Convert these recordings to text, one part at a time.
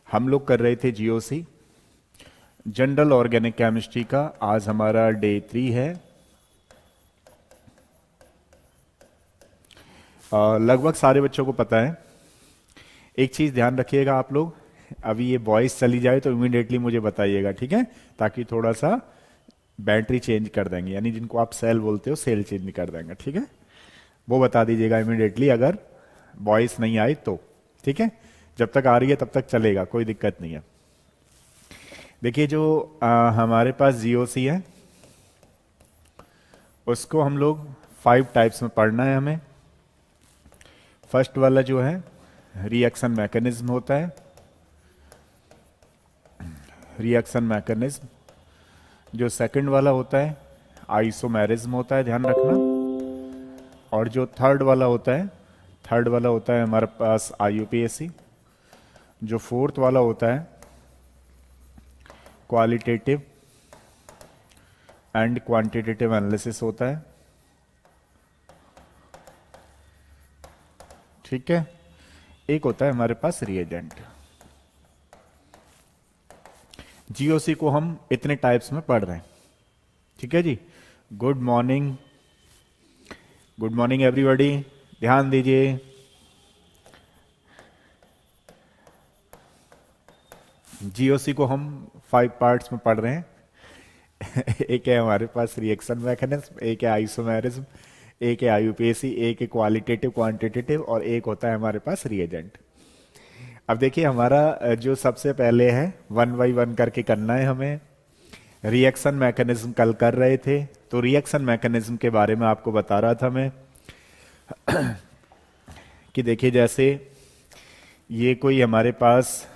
हम लोग कर रहे थे जीओसी जनरल ऑर्गेनिक केमिस्ट्री का। आज हमारा डे 3 है। लगभग सारे बच्चों को पता है। एक चीज ध्यान रखिएगा आप लोग, अभी ये वॉइस चली जाए तो इमीडिएटली मुझे बताइएगा, ठीक है? ताकि थोड़ा सा बैटरी चेंज कर देंगे, यानी जिनको आप सेल बोलते हो सेल चेंज कर देंगे, ठीक है? वो बता दीजिएगा इमीडिएटली अगर वॉइस नहीं आई तो, ठीक है? जब तक आ रही है तब तक चलेगा, कोई दिक्कत नहीं है। देखिए जो हमारे पास जीओसी है उसको हम लोग 5 टाइप्स में पढ़ना है हमें। फर्स्ट वाला जो है रिएक्शन मैकेनिज्म होता है। Reaction mechanism. जो सेकंड वाला होता है आइसोमेरिज्म होता है, ध्यान रखना। और जो थर्ड वाला होता है हमारे पास आईयूपीएसी। जो फोर्थ वाला होता है क्वालिटेटिव एंड क्वांटिटेटिव एनालिसिस होता है, ठीक है? एक होता है हमारे पास रिएजेंट। जीओसी को हम इतने टाइप्स में पढ़ रहे हैं, ठीक है जी? Good morning, good morning everybody, ध्यान दीजिए। जीओसी को हम 5 पार्ट्स में पढ़ रहे हैं। एक है हमारे पास रिएक्शन मैकेनिज्म, एक है आइसोमेरिज्म, एक है आईयूपीएसी, एक है क्वालिटेटिव क्वांटिटेटिव, और एक होता है हमारे पास रिएजेंट। अब देखिए हमारा जो सबसे पहले है 1 बाई 1 करके करना है हमें। रिएक्शन मैकेनिज्म कल कर रहे थे, तो रिएक्शन मैकेनिज्म के बारे में आपको बता रहा था मैं कि देखिए जैसे ये कोई हमारे पास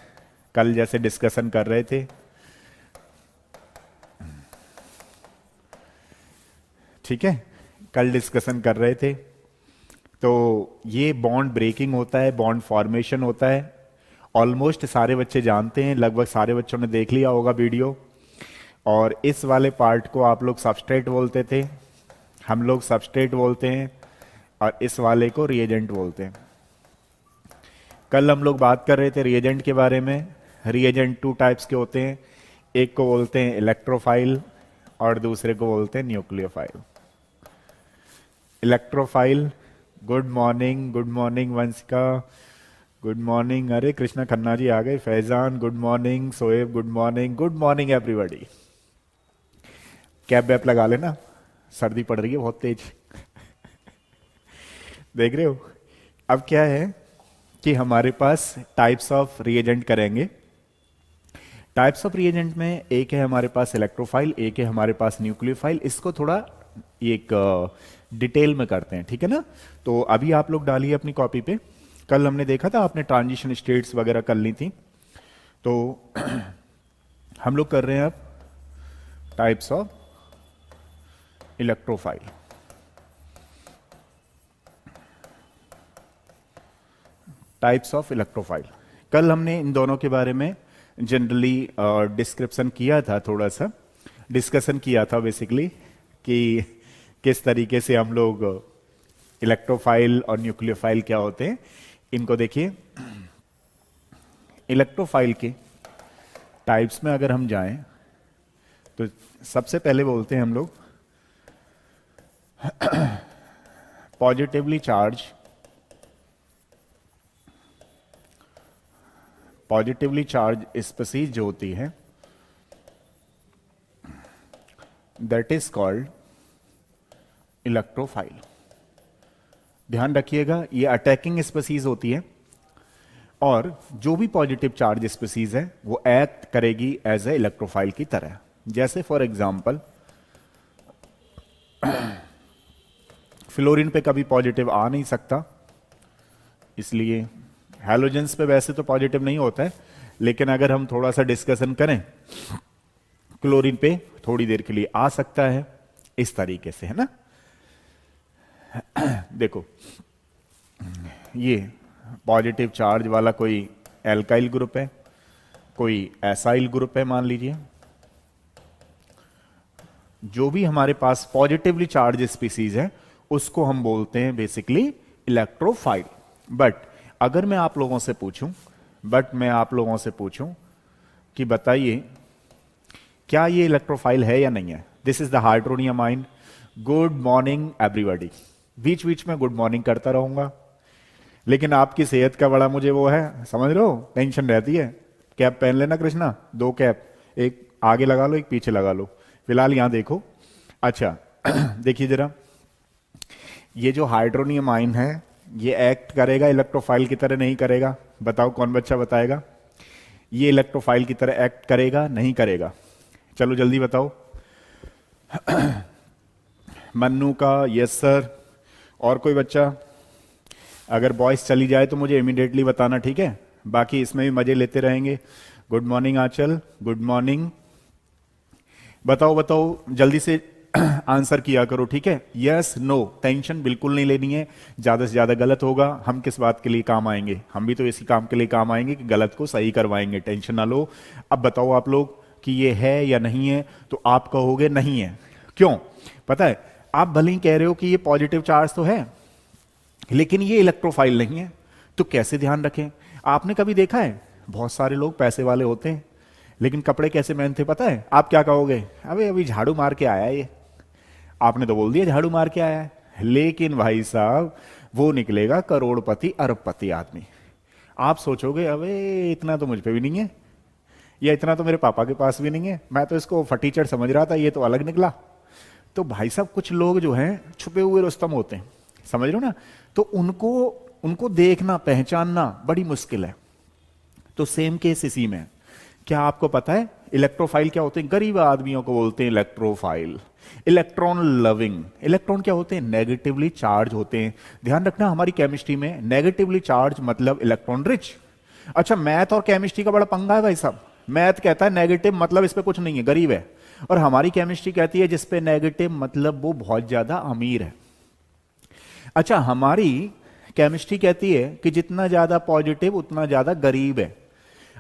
कल जैसे डिस्कशन कर रहे थे, ठीक है? कल डिस्कशन कर रहे थे तो ये बॉन्ड ब्रेकिंग होता है, बॉन्ड फॉर्मेशन होता है। ऑलमोस्ट सारे बच्चे जानते हैं, लगभग सारे बच्चों ने देख लिया होगा वीडियो। और इस वाले पार्ट को आप लोग सबस्ट्रेट बोलते थे, हम लोग सबस्ट्रेट बोलते हैं, और इस वाले को रिएजेंट बोलते हैं। कल हम लोग बात कर रहे थे रिएजेंट के बारे में। रिएजेंट 2 टाइप्स के होते हैं, एक को बोलते हैं इलेक्ट्रोफाइल और दूसरे को बोलते हैं nucleophile. Electrophile, good morning Vanshika, good morning. अरे कृष्णा खन्ना जी आ गए। Faizan good morning, Soeb good morning everybody. Cap वैप लगा लेना, सर्दी पड़ रही है बहुत तेज। देख रहे हो? अब क्या है कि हमारे पास टाइप्स ऑफ रिएजेंट करेंगे। टाइप्स ऑफ रिएजेंट में एक है हमारे पास इलेक्ट्रोफाइल, एक है हमारे पास न्यूक्लियोफाइल। इसको थोड़ा एक डिटेल में करते हैं, ठीक है ना? तो अभी आप लोग डालिए अपनी कॉपी पे। कल हमने देखा था, आपने ट्रांजिशन स्टेट्स वगैरह कर ली थी, तो हम लोग कर रहे हैं अब types of electrophile. Types of electrophile, कल हमने इन दोनों के बारे में जनरली डिस्क्रिप्शन किया था, थोड़ा सा डिस्कशन किया था बेसिकली, कि किस तरीके से हम लोग इलेक्ट्रोफाइल और न्यूक्लियोफाइल क्या होते हैं। इनको देखिए, इलेक्ट्रोफाइल के टाइप्स में अगर हम जाएं तो सबसे पहले बोलते हैं हम लोग पॉजिटिवली चार्ज स्पीसीज जो होती है दैट इज कॉल्ड इलेक्ट्रोफाइल। ध्यान रखिएगा, ये अटैकिंग स्पीसीज होती है, और जो भी पॉजिटिव चार्ज स्पीसीज है वो एक्ट करेगी एज ए इलेक्ट्रोफाइल की तरह। जैसे फॉर एग्जांपल फ्लोरीन पे कभी पॉजिटिव आ नहीं सकता, इसलिए हैलोजेंस पे वैसे तो पॉजिटिव नहीं होता है, लेकिन अगर हम थोड़ा सा डिस्कशन करें, क्लोरीन पे थोड़ी देर के लिए आ सकता है, इस तरीके से, है ना? देखो ये पॉजिटिव चार्ज वाला कोई एल्काइल ग्रुप है, कोई एसाइल ग्रुप है मान लीजिए। जो भी हमारे पास पॉजिटिवली चार्ज स्पीसीज है उसको हम बोलते हैं बेसिकली इलेक्ट्रोफाइल। बट अगर मैं आप लोगों से पूछूं बट मैं आप लोगों से पूछूं कि बताइए क्या ये इलेक्ट्रोफाइल है या नहीं है? This is the hydronium ion. Good morning everybody. बीच बीच में गुड मॉर्निंग करता रहूंगा, लेकिन आपकी सेहत का बड़ा मुझे वो है, समझ रहे हो, टेंशन रहती है। कैप पहन लेना कृष्णा, 2 कैप, एक आगे लगा लो एक पीछे लगा लो। फिलहाल यहां देखो। अच्छा देखिए जरा, ये जो हाइड्रोनियम आयन है ये एक्ट करेगा इलेक्ट्रोफाइल की तरह, नहीं करेगा? बताओ कौन बच्चा बताएगा? ये इलेक्ट्रोफाइल की तरह एक्ट करेगा नहीं करेगा? चलो जल्दी बताओ। मन्नू का यस सर। और कोई बच्चा? अगर वॉइस चली जाए तो मुझे इमीडिएटली बताना, ठीक है? बाकी इसमें भी मजे लेते रहेंगे। गुड मॉर्निंग आंचल, गुड मॉर्निंग। बताओ बताओ जल्दी से आंसर किया करो, ठीक है? यस नो, टेंशन बिल्कुल नहीं लेनी है। ज्यादा से ज्यादा गलत होगा, हम किस बात के लिए काम आएंगे? हम भी तो इसी काम के लिए काम आएंगे कि गलत को सही करवाएंगे। टेंशन ना लो। अब बताओ आप लोग कि ये है या नहीं है, तो आप कहोगे नहीं है। क्यों? पता है, आप भले ही कह रहे हो कि ये पॉजिटिव चार्ज तो है लेकिन ये इलेक्ट्रोफाइल नहीं है। तो कैसे ध्यान रखें? आपने कभी देखा है बहुत सारे लोग पैसे वाले होते हैं लेकिन कपड़े कैसे पहनते पता है? आप क्या कहोगे? अबे अभी झाड़ू मार के आया ये। आपने तो बोल दिया झाड़ू मार के आया है, लेकिन भाई साहब वो निकलेगा करोड़पति अरबपति आदमी। आप सोचोगे अबे इतना तो मुझ पे भी नहीं है, या इतना तो मेरे पापा के पास भी नहीं है, मैं तो इसको फटीचर समझ रहा था, ये तो अलग निकला। तो भाई साहब कुछ लोग जो हैं छुपे हुए रुस्तम होते हैं, समझ रहे हो ना? तो उनको उनको देखना पहचानना बड़ी मुश्किल है। तो सेम केस इसी में है। क्या आपको पता है इलेक्ट्रोफाइल क्या होते हैं? गरीब आदमियों को बोलते हैं इलेक्ट्रोफाइल। Electron loving. इलेक्ट्रॉन क्या होते हैं? नेगेटिवली चार्ज होते हैं। ध्यान रखना हमारी केमिस्ट्री में नेगेटिवली चार्ज मतलब इलेक्ट्रॉन रिच। अच्छा, मैथ और केमिस्ट्री का बड़ा पंगा है भाई साहब। मैथ कहता है नेगेटिव मतलब इस पे कुछ नहीं है, गरीब है, और हमारी केमिस्ट्री कहती है जिस पे नेगेटिव मतलब वो बहुत ज्यादा अमीर है। अच्छा, हमारी केमिस्ट्री कहती है कि जितना ज्यादा पॉजिटिव उतना ज्यादा गरीब है।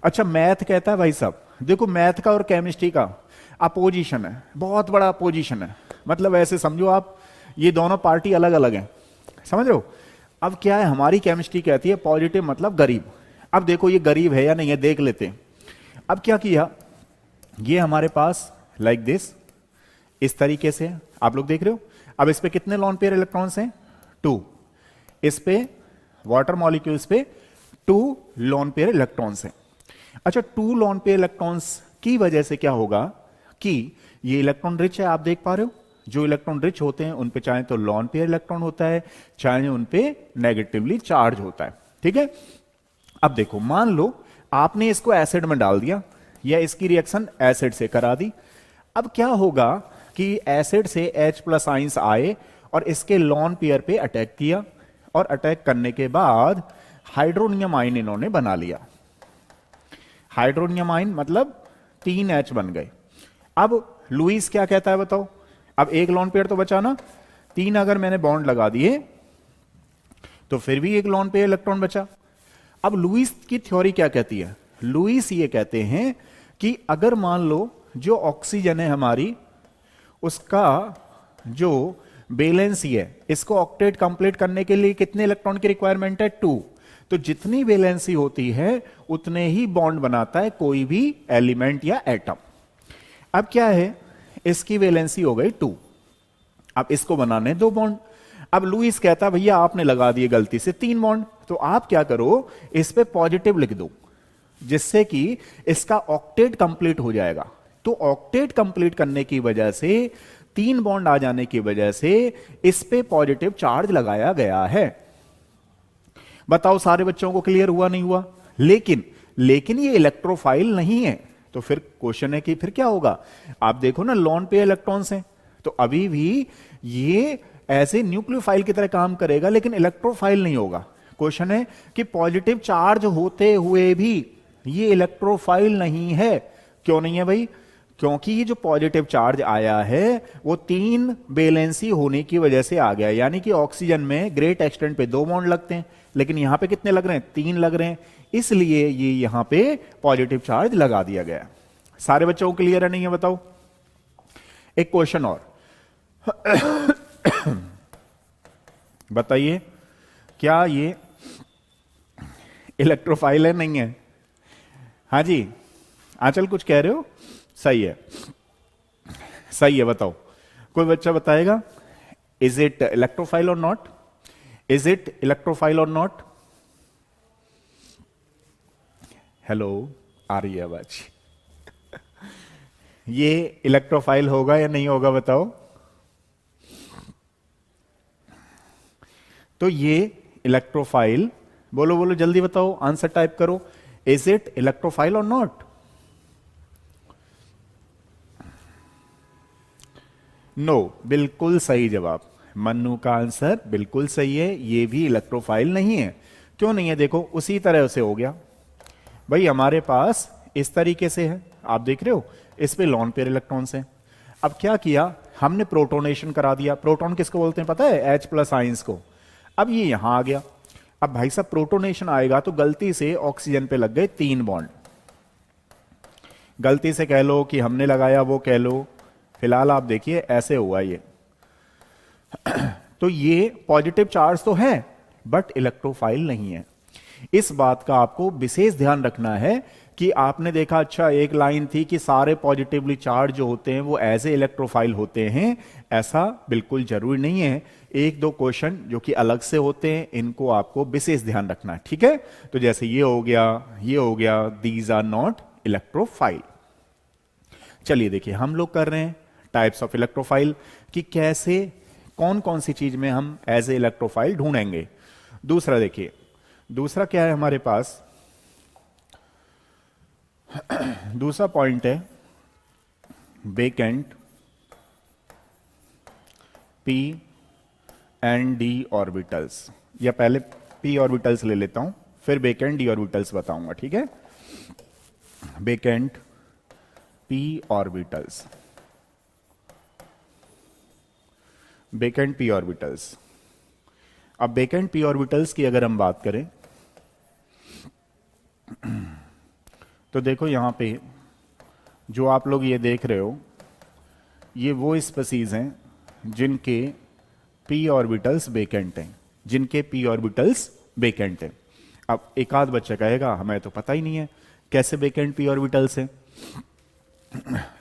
अच्छा, मैथ कहता है भाई साहब देखो मैथ का और केमिस्ट्री का अपोजिशन है, बहुत बड़ा अपोजिशन है। मतलब ऐसे समझो आप, ये दोनों पार्टी अलग अलग हैं, समझ रहे हो? अब क्या है, हमारी केमिस्ट्री कहती है पॉजिटिव मतलब गरीब। अब देखो ये गरीब है या नहीं है देख लेते हैं। अब क्या किया, ये हमारे पास लाइक दिस, इस तरीके से आप लोग देख रहे हो। अब इस पे कितने लोन पेयर इलेक्ट्रॉन्स हैं? 2। इस पे वाटर मॉलिक्यूल्स पे 2 लोन पेयर इलेक्ट्रॉन्स हैं। अच्छा, 2 लोन पेयर इलेक्ट्रॉन्स की वजह से क्या होगा कि ये इलेक्ट्रॉन रिच है। आप देख पा रहे हो जो इलेक्ट्रॉन रिच होते हैं उन पे चाहे तो लोन पेयर इलेक्ट्रॉन होता है, चाहे उन पे नेगेटिवली चार्ज होता है, ठीक है? अब देखो, मान लो आपने इसको एसिड में डाल दिया या इसकी रिएक्शन एसिड से करा दी। अब क्या होगा कि एसिड से H+ आइंस आए और इसके लोन पेयर पे अटैक किया, और अटैक करने के बाद हाइड्रोनियम आयन इन्होंने बना लिया। हाइड्रोनियम आयन मतलब 3 H बन गए। अब लुईस क्या कहता है बताओ? अब एक लोन पेयर तो बचा ना, 3 अगर मैंने बॉन्ड लगा दिए तो फिर भी एक लोन पेयर इलेक्ट्रॉन बचा। अब लुईस की थ्योरी क्या कहती है? लुईस ये कहते हैं कि अगर मान लो जो ऑक्सीजन है हमारी, उसका जो वैलेंसी है, इसको ऑक्टेट कंप्लीट करने के लिए कितने इलेक्ट्रॉन की रिक्वायरमेंट है? 2। तो जितनी वैलेंसी होती है उतने ही बॉन्ड बनाता है कोई भी एलिमेंट या एटम। अब क्या है, इसकी वैलेंसी हो गई 2, अब इसको बनाने 2 बॉन्ड। अब लुईस कहता भैया आपने लगा दिए गलती से 3 बॉन्ड, तो आप क्या करो, इस पे पॉजिटिव लिख दो जिससे कि इसका ऑक्टेट कंप्लीट हो जाएगा। तो ऑक्टेट कंप्लीट करने की वजह से, 3 बॉन्ड आ जाने की वजह से इस पे पॉजिटिव चार्ज लगाया गया है। बताओ सारे बच्चों को क्लियर हुआ नहीं हुआ? लेकिन ये इलेक्ट्रोफाइल नहीं है। तो फिर क्वेश्चन है कि फिर क्या होगा? आप देखो ना, लोन पेयर इलेक्ट्रॉन्स हैं तो अभी भी ये ऐसे न्यूक्लियोफाइल की तरह काम करेगा लेकिन इलेक्ट्रोफाइल नहीं होगा। क्वेश्चन है कि पॉजिटिव चार्ज होते हुए भी ये इलेक्ट्रोफाइल नहीं है। क्यों नहीं है भाई? क्योंकि ये जो पॉजिटिव चार्ज आया है वो 3 वैलेंसी होने की वजह से आ गया। यानी कि ऑक्सीजन में ग्रेट एक्सटेंट पे 2 बॉन्ड लगते हैं, लेकिन यहां पे कितने लग रहे हैं? 3 लग रहे हैं, इसलिए ये यहां पे पॉजिटिव चार्ज लगा दिया गया। सारे बच्चों को क्लियर है नहीं है बताओ? एक क्वेश्चन और बताइए, क्या ये इलेक्ट्रोफाइल है नहीं है? हाँ जी, आंचल कुछ कह रहे हो? सही है, सही है, बताओ। कोई बच्चा बताएगा, इज इट इलेक्ट्रोफाइल और नॉट? इज इट इलेक्ट्रोफाइल और नॉट? हेलो, आ रही है आवाज? ये इलेक्ट्रोफाइल होगा या नहीं होगा, बताओ। तो ये इलेक्ट्रोफाइल, बोलो बोलो जल्दी बताओ, आंसर टाइप करो। इज इट इलेक्ट्रोफाइल और नॉट? नो, बिल्कुल सही जवाब। मन्नू का आंसर बिल्कुल सही है, ये भी इलेक्ट्रोफाइल नहीं है। क्यों नहीं है? देखो उसी तरह से हो गया भाई, हमारे पास इस तरीके से है, आप देख रहे हो, इस पे लॉन पेयर इलेक्ट्रॉन्स हैं। अब क्या किया हमने, प्रोटोनेशन करा दिया। प्रोटॉन किसको बोलते हैं पता है? H प्लस आइंस को। अब ये यहां आ गया। अब भाई साहब प्रोटोनेशन आएगा तो गलती से ऑक्सीजन पे लग गए 3 बॉन्ड। गलती से कह लो कि हमने लगाया, वो कह लो, फिलहाल आप देखिए ऐसे हुआ ये। तो ये पॉजिटिव चार्ज तो है बट इलेक्ट्रोफाइल नहीं है। इस बात का आपको विशेष ध्यान रखना है कि आपने देखा, अच्छा एक लाइन थी कि सारे पॉजिटिवली चार्ज जो होते हैं वो एज ए इलेक्ट्रोफाइल होते हैं, ऐसा बिल्कुल जरूरी नहीं है। एक दो क्वेश्चन जो कि अलग से होते हैं, इनको आपको विशेष ध्यान रखना है, ठीक है? तो जैसे ये हो गया, ये हो गया, दीज आर नॉट इलेक्ट्रोफाइल। चलिए देखिए, हम लोग कर रहे हैं टाइप्स ऑफ इलेक्ट्रोफाइल कि कैसे, कौन कौन सी चीज में हम एज ए इलेक्ट्रोफाइल ढूंढेंगे। दूसरा देखिए, दूसरा क्या है हमारे पास, दूसरा पॉइंट है vacant P and D orbitals. या पहले पी ऑर्बिटल्स ले लेता हूं, फिर वेकेंट डी ऑर्बिटल्स बताऊंगा, ठीक है? Vacant p orbitals, vacant p orbitals. अब वेकेंट पी ऑर्बिटल्स की अगर हम बात करें तो देखो यहां पे जो आप लोग ये देख रहे हो, ये वो स्पीसीज हैं जिनके पी ऑर्बिटल्स वेकेंट हैं, जिनके पी ऑर्बिटल्स वेकेंट हैं। अब एक आध बच्चा कहेगा हमें तो पता ही नहीं है कैसे वेकेंट पी ऑर्बिटल्स हैं।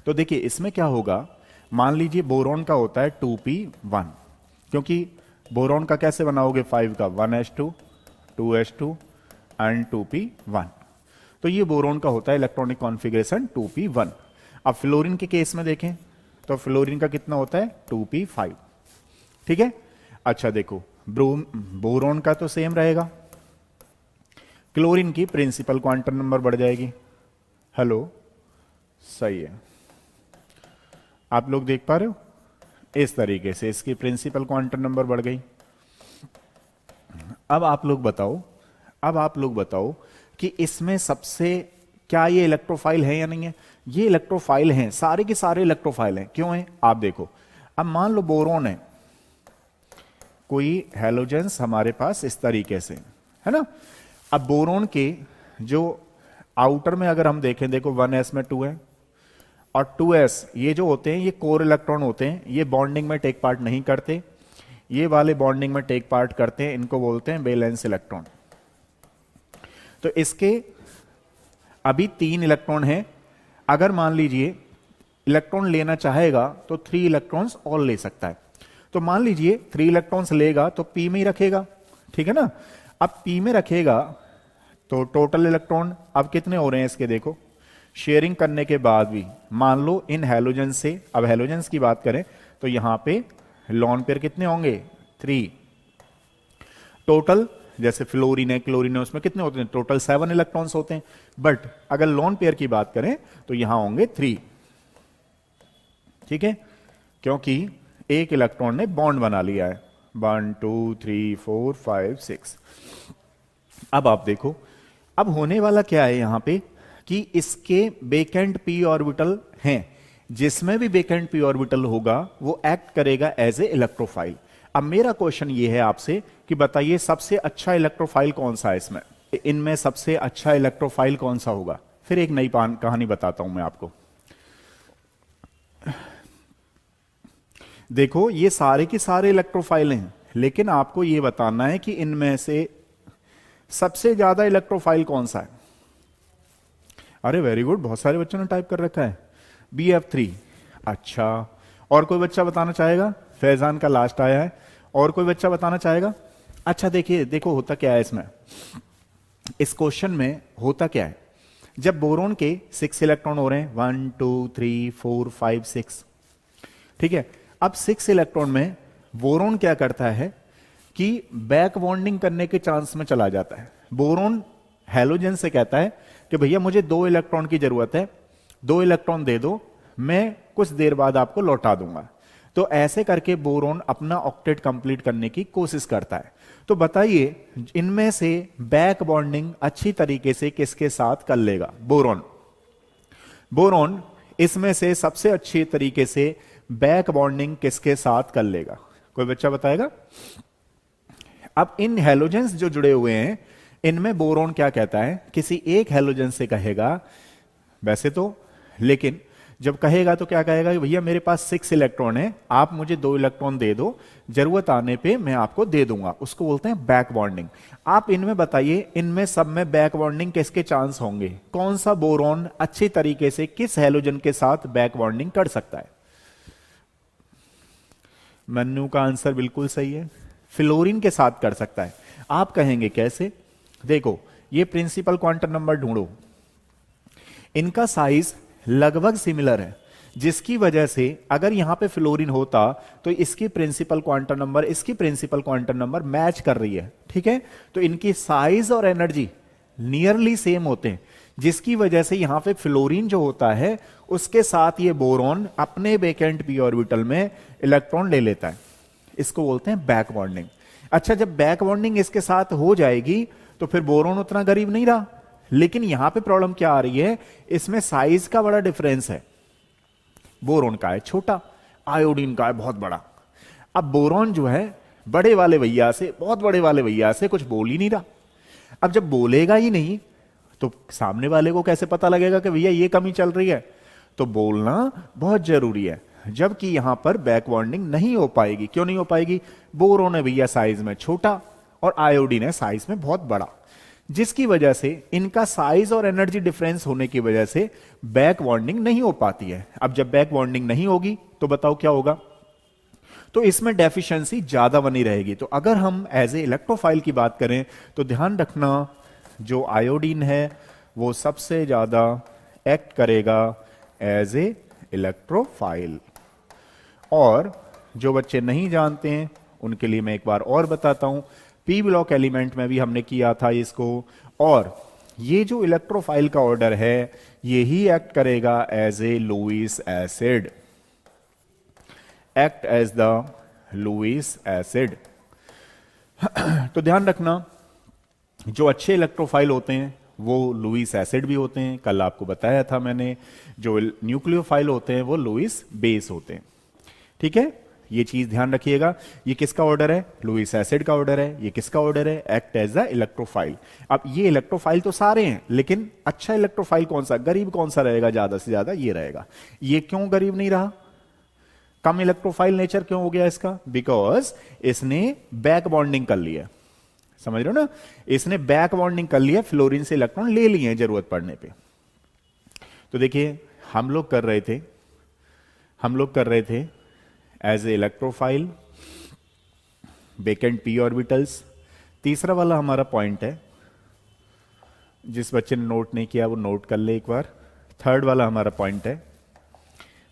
तो देखिए इसमें क्या होगा, मान लीजिए बोरॉन का होता है 2p1, क्योंकि बोरॉन का कैसे बनाओगे 5 का 1s2 2s2 एंड 2p1, तो ये बोरॉन का होता है इलेक्ट्रॉनिक कॉन्फ़िगरेशन 2p1। अब फ्लोरीन के केस में देखें तो फ्लोरीन का कितना होता है 2p5, ठीक है? अच्छा देखो, बोरॉन का तो सेम रहेगा, क्लोरीन की प्रिंसिपल क्वांटम नंबर बढ़ जाएगी। हेलो, सही है, आप लोग देख पा रहे हो? इस तरीके से इसकी प्रिंसिपल क्वांटम नंबर बढ़ गई। अब आप लोग बताओ, अब आप लोग बताओ कि इसमें सबसे, क्या ये इलेक्ट्रोफाइल है या नहीं है? ये इलेक्ट्रोफाइल हैं, सारे के सारे इलेक्ट्रोफाइल हैं। क्यों है? आप देखो, अब मान लो बोरॉन है, कोई हैलोजेंस हमारे पास इस तरीके से है ना। अब बोरॉन के जो आउटर में अगर हम देखें, देखो 1s में 2 है और 2s, ये जो होते हैं ये कोर इलेक्ट्रॉन होते हैं, ये बॉन्डिंग में टेक पार्ट नहीं करते, ये वाले बॉन्डिंग में टेक पार्ट करते हैं, इनको बोलते हैं वैलेंस इलेक्ट्रॉन। तो इसके अभी 3 इलेक्ट्रॉन हैं, अगर मान लीजिए इलेक्ट्रॉन लेना चाहेगा तो 3 इलेक्ट्रॉन्स और ले सकता है। तो मान लीजिए 3 इलेक्ट्रॉन्स लेगा तो p में ही रखेगा, ठीक है ना। अब p में रखेगा तो टोटल इलेक्ट्रॉन अब कितने हो रहे हैं इसके, देखो शेयरिंग करने के बाद भी, मान लो इन हैलोजेंस से, अब हैलोजेंस की बात करें तो यहां पे लॉन पेयर कितने होंगे 3 टोटल। जैसे फ्लोरीन है, क्लोरीन है, उसमें कितने होते हैं टोटल 7 इलेक्ट्रॉन्स होते हैं, बट अगर लॉन पेयर की बात करें तो यहां होंगे 3, ठीक है, क्योंकि एक इलेक्ट्रॉन ने बॉन्ड बना लिया है 1 2 3 4 5 6। अब आप देखो, अब होने वाला क्या है यहां पे कि इसके वेकेंट पी ऑर्बिटल हैं, जिसमें भी वेकेंट पी ऑर्बिटल होगा वो एक्ट करेगा एज ए इलेक्ट्रोफाइल। अब मेरा क्वेश्चन ये है आपसे कि बताइए सबसे अच्छा इलेक्ट्रोफाइल कौन सा है इसमें, इनमें सबसे अच्छा इलेक्ट्रोफाइल कौन सा होगा। फिर एक नई कहानी बताता हूं मैं आपको। देखो ये सारे के सारे इलेक्ट्रोफाइल हैं, लेकिन आपको ये बताना है कि इनमें से सबसे ज्यादा इलेक्ट्रोफाइल कौन सा है। अरे वेरी गुड, बहुत सारे बच्चों ने टाइप कर रखा है BF3। अच्छा, और कोई बच्चा बताना चाहेगा? फैजान का लास्ट आया है, और कोई बच्चा बताना चाहेगा? अच्छा देखिए, देखो होता क्या है इसमें, इस क्वेश्चन में होता क्या है, जब बोरोन के 6 इलेक्ट्रॉन हो रहे हैं, 1 2 3 4 5 6, ठीक है। अब 6 इलेक्ट्रॉन में बोरोन क्या करता है कि बैक बॉन्डिंग करने के चांस में चला जाता है। बोरोन हैलोजन से कहता है कि भैया मुझे 2 इलेक्ट्रॉन की जरूरत है, 2 इलेक्ट्रॉन दे दो, मैं कुछ देर बाद आपको लौटा दूंगा। तो ऐसे करके बोरोन अपना ऑक्टेट कंप्लीट करने की कोशिश करता है। तो बताइए इनमें से बैक बॉन्डिंग अच्छी तरीके से किसके साथ कर लेगा? बोरोन। बोरोन इसमें से सबसे अच्छे तरीके से बैक बॉन्डिंग किसके साथ कर लेगा? कोई बच्चा बताएगा? अब इन हैलोजेंस जो जुड़े हुए हैं, इनमें बोरोन क्या कहता है, किसी एक हैलोजन से कहेगा वैसे तो, लेकिन जब कहेगा तो क्या कहेगा कि भैया मेरे पास 6 इलेक्ट्रॉन है, आप मुझे 2 इलेक्ट्रॉन दे दो, जरूरत आने पे मैं आपको दे दूंगा। उसको बोलते हैं बैक बॉन्डिंग। आप इनमें बताइए, इनमें सब में बैक बॉन्डिंग किसके चांस होंगे? कौन सा बोरोन अच्छी तरीके से किस हैलोजन के साथ बैक बॉन्डिंग कर सकता है? मन्नू का आंसर बिल्कुल सही है, फ्लोरीन के साथ कर सकता है। आप कहेंगे कैसे? देखो, ये प्रिंसिपल क्वांटम नंबर ढूंढो, इनका साइज लगभग सिमिलर है, जिसकी वजह से अगर यहां पे फ्लोरीन होता तो इसकी प्रिंसिपल क्वांटम नंबर इसकी प्रिंसिपल क्वांटम नंबर मैच कर रही है, ठीक है। तो इनकी साइज और एनर्जी नियरली सेम होते हैं, जिसकी वजह से यहां पे फ्लोरीन जो होता है उसके साथ ये बोरॉन अपने वेकेंट पी ऑर्बिटल में इलेक्ट्रॉन ले लेता है। इसको बोलते हैं बैक बॉन्डिंग। अच्छा, जब बैक बॉन्डिंग इसके साथ हो जाएगी तो फिर बोरॉन उतना गरीब नहीं रहा, लेकिन यहां पे प्रॉब्लम क्या आ रही है, इसमें साइज का बड़ा डिफरेंस है। बोरॉन का है छोटा, आयोडीन का है बहुत बड़ा। अब बोरॉन जो है बड़े वाले भैया से, बहुत बड़े वाले भैया से कुछ बोल ही नहीं रहा। अब जब बोलेगा ही नहीं तो सामने वाले को कैसे पता लगेगा कि भैया ये कमी चल रही है? तो बोलना बहुत जरूरी है, जबकि यहां पर बैक बॉन्डिंग नहीं हो पाएगी। क्यों नहीं हो पाएगी? बोरॉन है भैया साइज में छोटा और आयोडीन है साइज में बहुत बड़ा, जिसकी वजह से इनका साइज और एनर्जी डिफरेंस होने की वजह से बैक बॉन्डिंग नहीं हो पाती है। अब जब बैक बॉन्डिंग नहीं होगी तो बताओ क्या होगा? तो इसमें डेफिशिएंसी ज्यादा बनी रहेगी। तो अगर हम एज ए इलेक्ट्रोफाइल की बात करें तो ध्यान रखना, जो आयोडीन है वो सबसे ज्यादा एक्ट करेगा एज ए इलेक्ट्रोफाइल। और जो बच्चे नहीं जानते हैं उनके लिए मैं एक बार और बताता हूं, पी ब्लॉक एलिमेंट में भी हमने किया था इसको, और ये जो इलेक्ट्रोफाइल का ऑर्डर है यही एक्ट करेगा as a Lewis acid, act as the Lewis acid. तो ध्यान रखना, जो अच्छे इलेक्ट्रोफाइल होते हैं वो लुईस एसिड भी होते हैं, कल आपको बताया था मैंने। जो न्यूक्लियोफाइल होते हैं वो लुईस बेस होते हैं, ठीक है। ये चीज ध्यान रखिएगा। ये किसका ऑर्डर है? लुईस एसिड का ऑर्डर है। ये किसका ऑर्डर है? Act as the electrophile. अब ये इलेक्ट्रोफाइल तो सारे हैं, लेकिन अच्छा इलेक्ट्रोफाइल कौन सा, गरीब कौन सा रहेगा? ज्यादा से ज्यादा ये रहेगा। ये क्यों गरीब नहीं रहा? कम इलेक्ट्रोफाइल नेचर क्यों हो गया इसका? बिकॉज इसने बैक बॉन्डिंग कर लिया। समझ रहे हो ना? इसने बैक बॉन्डिंग कर लिया, फ्लोरीन से इलेक्ट्रॉन ले लिए हैं जरूरत पड़ने पे। तो देखिए हम लोग कर रहे थे as a electrophile, vacant p orbitals. तीसरा वाला हमारा पॉइंट है, जिस बच्चे ने नोट नहीं किया वो नोट कर ले एक बार। थर्ड वाला हमारा पॉइंट है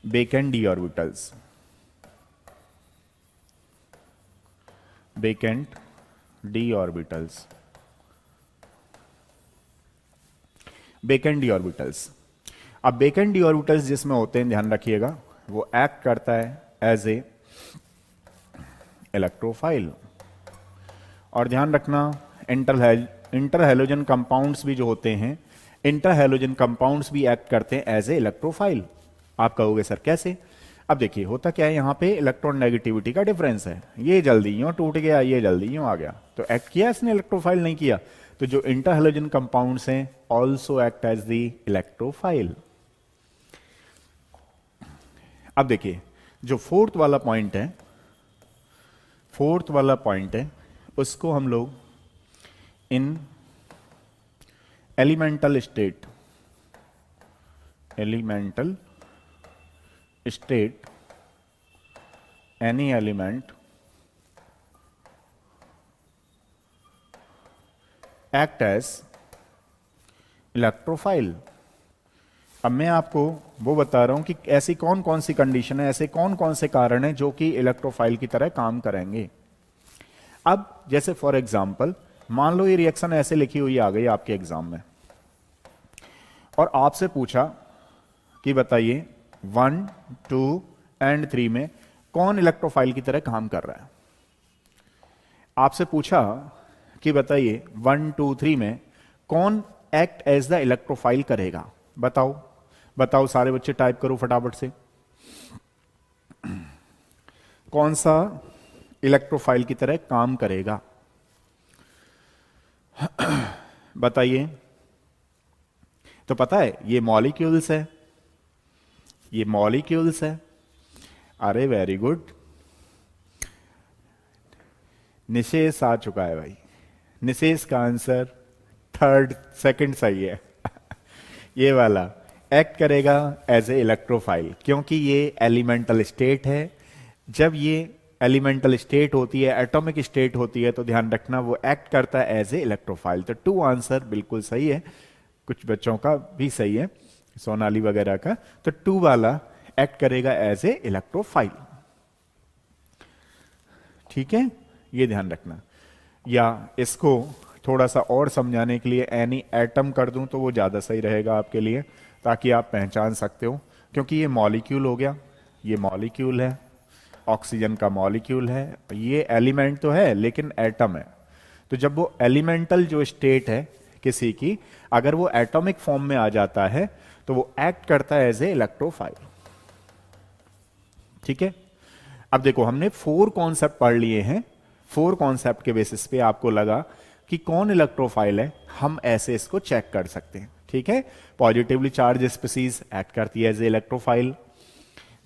vacant D orbitals, vacant D orbitals, vacant D orbitals. अब वेकेंट डी ऑर्बिटल्स जिसमें होते हैं, ध्यान रखिएगा, वो एक्ट करता है एज ए इलेक्ट्रोफाइल। और ध्यान रखना, इंटर हैलोजन कंपाउंड्स भी जो होते हैं, इंटर हैलोजन कंपाउंड्स भी एक्ट करते हैं एज ए इलेक्ट्रोफाइल। आप कहोगे सर कैसे? अब देखिए होता क्या है, यहां पे इलेक्ट्रॉन नेगेटिविटी का डिफरेंस है। ये जल्दी यूं टूट गया, ये जल्दी यूं आ गया, तो एक्ट किया इसने इलेक्ट्रोफाइल? नहीं किया। तो जो इंटर हैलोजन कंपाउंड्स हैं also act as the electrophile. अब देखिए जो फोर्थ वाला पॉइंट है उसको हम लोग in elemental state elemental state, any element act as electrophile. अब मैं आपको वो बता रहा हूं कि ऐसी कौन कौन सी कंडीशन है, ऐसे कौन कौन से कारण हैं जो कि इलेक्ट्रोफाइल की तरह काम करेंगे। अब जैसे फॉर एग्जांपल मान लो ये रिएक्शन ऐसे लिखी हुई आ गई आपके एग्जाम में और आपसे पूछा कि बताइए 1, 2 एंड 3 में कौन इलेक्ट्रोफाइल की तरह काम कर रहा है। आपसे पूछा कि बताइए 1, 2, 3 में कौन एक्ट एज द इलेक्ट्रोफाइल करेगा। बताओ बताओ सारे बच्चे टाइप करो फटाफट से, कौन सा इलेक्ट्रोफाइल की तरह काम करेगा बताइए। तो पता है ये मॉलिक्यूल्स है, ये मॉलिक्यूल्स है। अरे वेरी गुड, निशेष आ चुका है भाई। निशेष का आंसर सेकंड सही है ये वाला एक्ट करेगा एज ए इलेक्ट्रोफाइल, क्योंकि ये एलिमेंटल स्टेट है। जब ये एलिमेंटल स्टेट होती है, एटॉमिक स्टेट होती है, तो ध्यान रखना वो एक्ट करता है एज ए इलेक्ट्रोफाइल। तो 2 आंसर बिल्कुल सही है, कुछ बच्चों का भी सही है, सोनाली वगैरह का। तो 2 वाला एक्ट करेगा एज ए इलेक्ट्रोफाइल। ठीक है, ये ध्यान रखना। या इसको थोड़ा सा और समझाने के लिए एनी एटम कर दूं तो वो ज्यादा सही रहेगा आपके लिए, ताकि आप पहचान सकते हो। क्योंकि ये मॉलिक्यूल हो गया, ये मॉलिक्यूल है, ऑक्सीजन का मॉलिक्यूल है, ये एलिमेंट तो है लेकिन एटम है। तो जब वो एलिमेंटल जो स्टेट है किसी की, अगर वो एटॉमिक फॉर्म में आ जाता है तो वो एक्ट करता है एज ए इलेक्ट्रोफाइल। ठीक है, अब देखो हमने 4 कॉन्सेप्ट पढ़ लिए हैं। 4 कॉन्सेप्ट के बेसिस पे आपको लगा कि कौन इलेक्ट्रोफाइल है, हम ऐसे इसको चेक कर सकते हैं। ठीक है, पॉजिटिवली चार्ज स्पीसीज एक्ट करती है एज ए इलेक्ट्रोफाइल।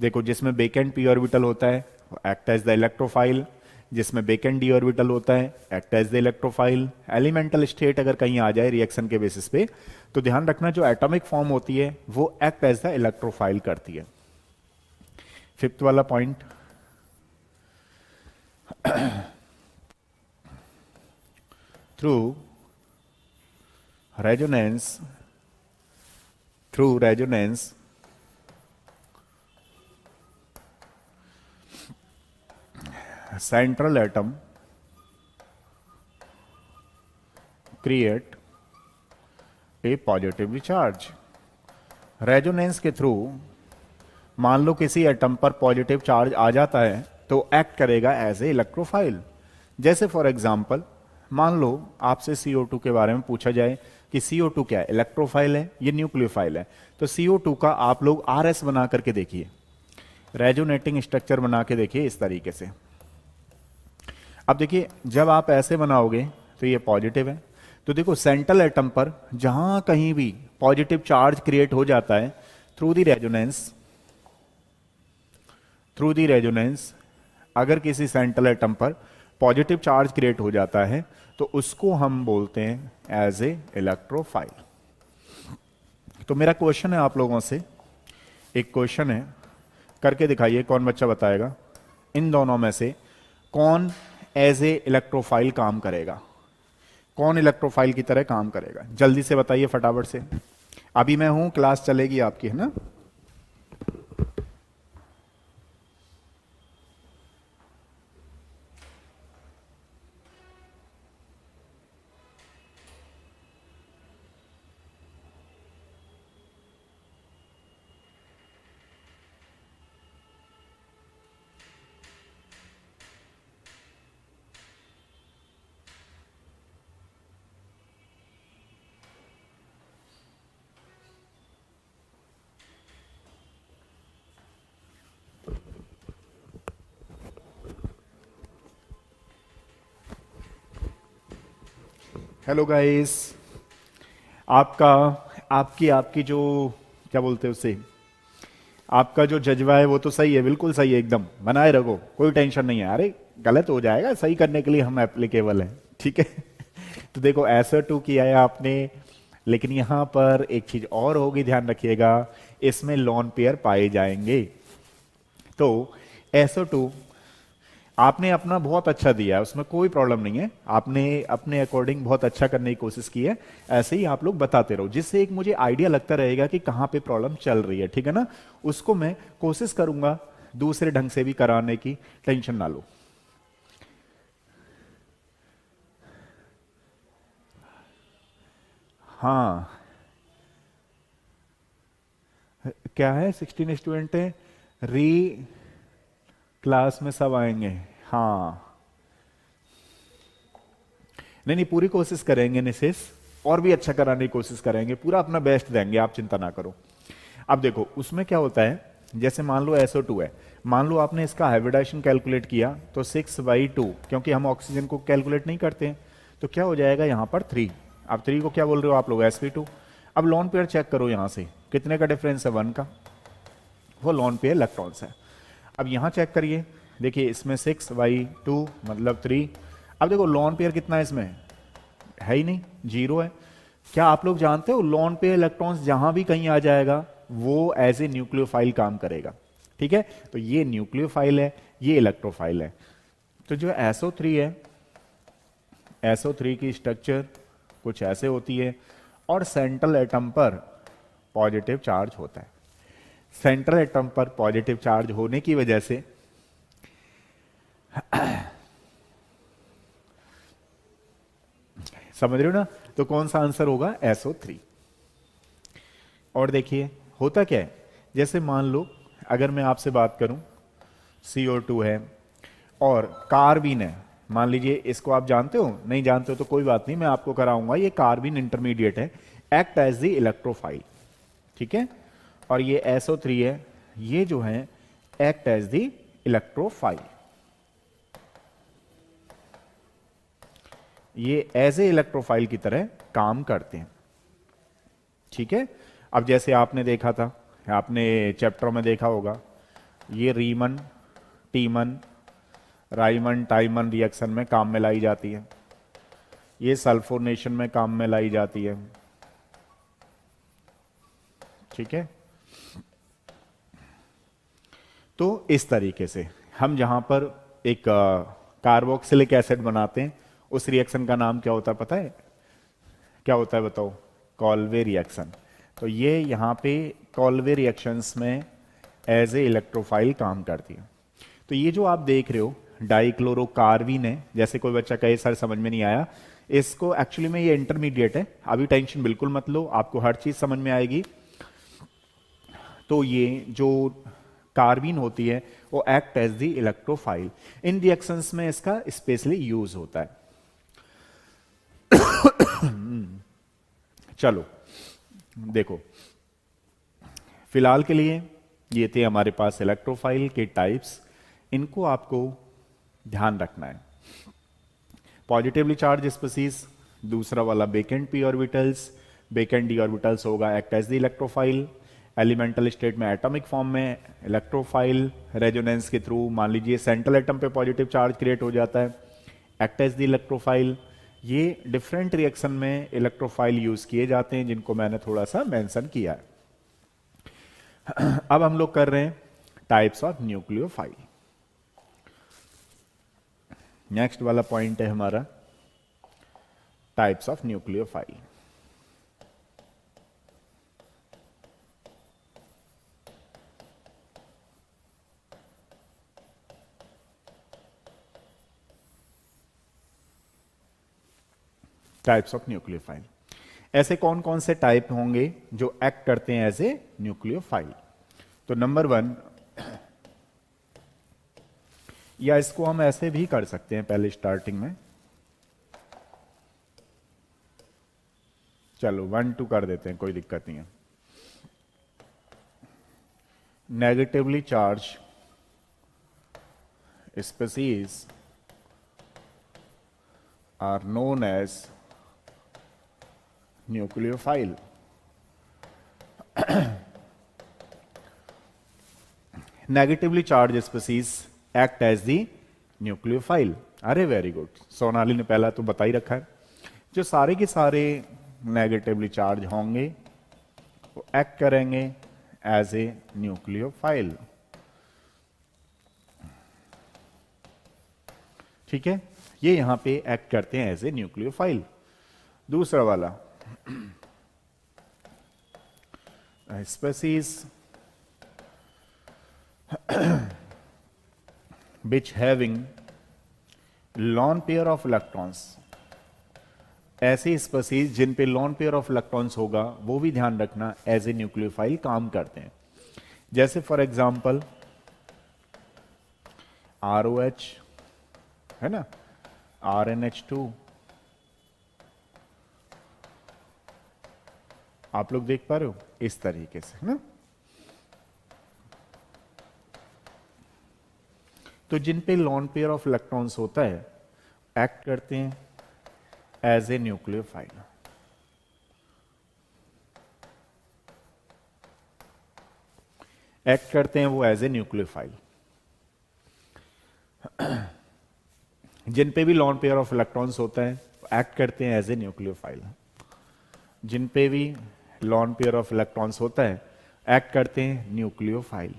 देखो जिसमें वेकेंट पी ऑर्बिटल होता है एक्ट एज द इलेक्ट्रोफाइल, जिसमें वेकेंट डी ऑर्बिटल होता है act as the electrophile. Elemental state अगर कहीं आ जाए रिएक्शन के बेसिस पे, तो ध्यान रखना जो एटॉमिक फॉर्म होती है वो एक्ट एज द इलेक्ट्रोफाइल करती है। 5th वाला point, through resonance central atom create a positively charge। Resonance के थ्रू मान लो किसी एटम पर पॉजिटिव चार्ज आ जाता है तो एक्ट करेगा एज ए इलेक्ट्रोफाइल। जैसे फॉर एग्जांपल मान लो आपसे CO2 के बारे में पूछा जाए कि CO2 क्या है, इलेक्ट्रोफाइल है, ये न्यूक्लियोफाइल है। तो CO2 का आप लोग RS बना करके देखिए, रेजोनेटिंग स्ट्रक्चर बना के देखिए इस तरीके से। अब देखिए जब आप ऐसे बनाओगे तो ये पॉजिटिव है। तो देखो सेंट्रल एटम पर जहां कहीं भी पॉजिटिव चार्ज क्रिएट हो जाता है थ्रू द रेजोनेंस, अगर किसी सेंट्रल एटम पर पॉजिटिव चार्ज क्रिएट हो जाता है तो उसको हम बोलते हैं एज ए इलेक्ट्रोफाइल। तो मेरा क्वेश्चन है आप लोगों से, एक क्वेश्चन है, करके दिखाइए, कौन बच्चा बताएगा इन दोनों में से कौन एज ए इलेक्ट्रोफाइल काम करेगा, कौन इलेक्ट्रोफाइल की तरह काम करेगा। जल्दी से बताइए फटाफट से, अभी मैं हूं, क्लास चलेगी आपकी, है ना। हेलो गाइस, आपका आपकी आपकी जो क्या बोलते हैं उसे, आपका जो जज्बा है वो तो सही है, बिल्कुल सही है, एकदम बनाए रखो, कोई टेंशन नहीं है। अरे गलत हो जाएगा, सही करने के लिए हम एप्लीकेबल हैं, ठीक है। तो देखो SO2 किया है आपने, लेकिन यहां पर एक चीज और होगी, ध्यान रखिएगा, इसमें लोन पेयर पाए जाएंगे। तो SO2 आपने अपना बहुत अच्छा दिया है, उसमें कोई प्रॉब्लम नहीं है, आपने अपने अकॉर्डिंग बहुत अच्छा करने की कोशिश की है। ऐसे ही आप लोग बताते रहो, जिससे एक मुझे आइडिया लगता रहेगा कि कहां पे प्रॉब्लम चल रही है, ठीक है ना। उसको मैं कोशिश करूंगा दूसरे ढंग से भी कराने की, टेंशन ना लो। हाँ, क्या है, 16 स्टूडेंट है, री क्लास में सब आएंगे। हाँ, नहीं नहीं, पूरी कोशिश करेंगे निशेष, और भी अच्छा कराने की कोशिश करेंगे, पूरा अपना बेस्ट देंगे, आप चिंता ना करो। अब देखो उसमें क्या होता है, जैसे मान लो SO2 है, मान लो आपने इसका हाइब्रिडाइजेशन कैलकुलेट किया तो 6/2, क्योंकि हम ऑक्सीजन को कैलकुलेट नहीं करते हैं, तो क्या हो जाएगा यहाँ पर 3। अब 3 को क्या बोल रहे हो आप लोग, sp2। अब लॉन पेयर चेक करो यहाँ से कितने का डिफरेंस है, 1 का, वो लॉन पेयर इलेक्ट्रॉन्स है। अब यहाँ चेक करिए, देखिए इसमें 6/2 मतलब 3। अब देखो लॉन पेयर कितना है इसमें, है ही नहीं, 0 है। क्या आप लोग जानते हो लॉन पेयर इलेक्ट्रॉन्स जहां भी कहीं आ जाएगा वो एज ए न्यूक्लियोफाइल काम करेगा, ठीक है। तो ये न्यूक्लियोफाइल है, ये इलेक्ट्रोफाइल है। तो जो SO3 है, SO3 की स्ट्रक्चर कुछ ऐसे होती है, और सेंट्रल एटम पर पॉजिटिव चार्ज होता है। सेंट्रल एटम पर पॉजिटिव चार्ज होने की वजह से समझ रहे हो ना, तो कौन सा आंसर होगा, SO3। और देखिए होता क्या है, जैसे मान लो अगर मैं आपसे बात करूं, CO2 है और कार्बिन है, मान लीजिए इसको आप जानते हो, नहीं जानते हो तो कोई बात नहीं, मैं आपको कराऊंगा। ये कार्बिन इंटरमीडिएट है, एक्ट एज द इलेक्ट्रोफाइल, ठीक है। और ये SO3 है, ये जो है एक्ट एज द इलेक्ट्रोफाइल, ये एज ए इलेक्ट्रोफाइल की तरह काम करते हैं, ठीक है। अब जैसे आपने देखा था, आपने चैप्टर में देखा होगा, ये रीमन टीमन राइमन टाइमन रिएक्शन में काम में लाई जाती है, ये सल्फोनेशन में काम में लाई जाती है, ठीक है। तो इस तरीके से हम जहां पर एक कार्बोक्सिलिक एसिड बनाते हैं, उस रिएक्शन का नाम क्या होता है पता है, क्या होता है बताओ, कॉल्वे रिएक्शन। तो ये यहाँ पे कॉल्वे रिएक्शंस में एज ए इलेक्ट्रोफाइल काम करती है। तो ये जो आप देख रहे हो डाइक्लोरोकार्बिन है, जैसे कोई बच्चा कहे सर समझ में नहीं आया, इसको एक्चुअली में ये इंटरमीडिएट है, अभी टेंशन बिल्कुल मत लो, आपको हर चीज समझ में आएगी। तो ये जो कार्बिन होती है वो एक्ट एज दी इलेक्ट्रोफाइल, इन रिएक्शंस में इसका स्पेशली यूज होता है। चलो देखो, फिलहाल के लिए ये थे हमारे पास इलेक्ट्रोफाइल के टाइप्स, इनको आपको ध्यान रखना है। पॉजिटिवली चार्ज स्पीसीज, दूसरा वाला vacant p orbitals, vacant d orbitals होगा act as the electrophile, elemental state में एटॉमिक फॉर्म में इलेक्ट्रोफाइल, रेजोनेंस के थ्रू मान लीजिए सेंट्रल एटम पे पॉजिटिव चार्ज क्रिएट हो जाता है, एक्ट एज द इलेक्ट्रोफाइल। ये डिफरेंट रिएक्शन में इलेक्ट्रोफाइल यूज किए जाते हैं, जिनको मैंने थोड़ा सा मेंशन किया है। अब हम लोग कर रहे हैं टाइप्स ऑफ न्यूक्लियोफाइल। नेक्स्ट वाला पॉइंट है हमारा types of nucleophile. Types of nucleophile, ऐसे कौन कौन से टाइप होंगे जो एक्ट करते हैं एज ए न्यूक्लियोफाइल। तो नंबर 1, या इसको हम ऐसे भी कर सकते हैं पहले स्टार्टिंग में, चलो 1 2 कर देते हैं, कोई दिक्कत नहीं है। Negatively charge species are known as nucleophile. Negatively charge species act as the nucleophile. अरे वेरी गुड, सोनाली ने पहला तो बता ही रखा है। जो सारे के सारे नेगेटिवली चार्ज होंगे वो एक्ट करेंगे एज ए न्यूक्लियोफाइल। ठीक है, ये यहां पे एक्ट करते हैं एज ए न्यूक्लियोफाइल। दूसरा वाला species which having lone pair of electrons, ऐसे स्पेसीज जिन पे लॉन पेयर ऑफ इलेक्ट्रॉन्स होगा वो भी ध्यान रखना एज ए न्यूक्लियोफाइल काम करते हैं। जैसे फॉर एग्जांपल ROH है ना, RnH2, आप लोग देख पा रहे हो इस तरीके से, है ना। तो जिन पे लॉन पेयर ऑफ इलेक्ट्रॉन्स होता है एक्ट करते हैं एज ए न्यूक्लियोफाइल। एक्ट करते हैं वो एज ए न्यूक्लियोफाइल। जिन पे भी लॉन पेयर ऑफ इलेक्ट्रॉन्स होता है एक्ट करते हैं एज ए न्यूक्लियोफाइल। जिन पे भी लॉन पेयर ऑफ इलेक्ट्रॉन्स होता है एक्ट करते हैं न्यूक्लियोफाइल।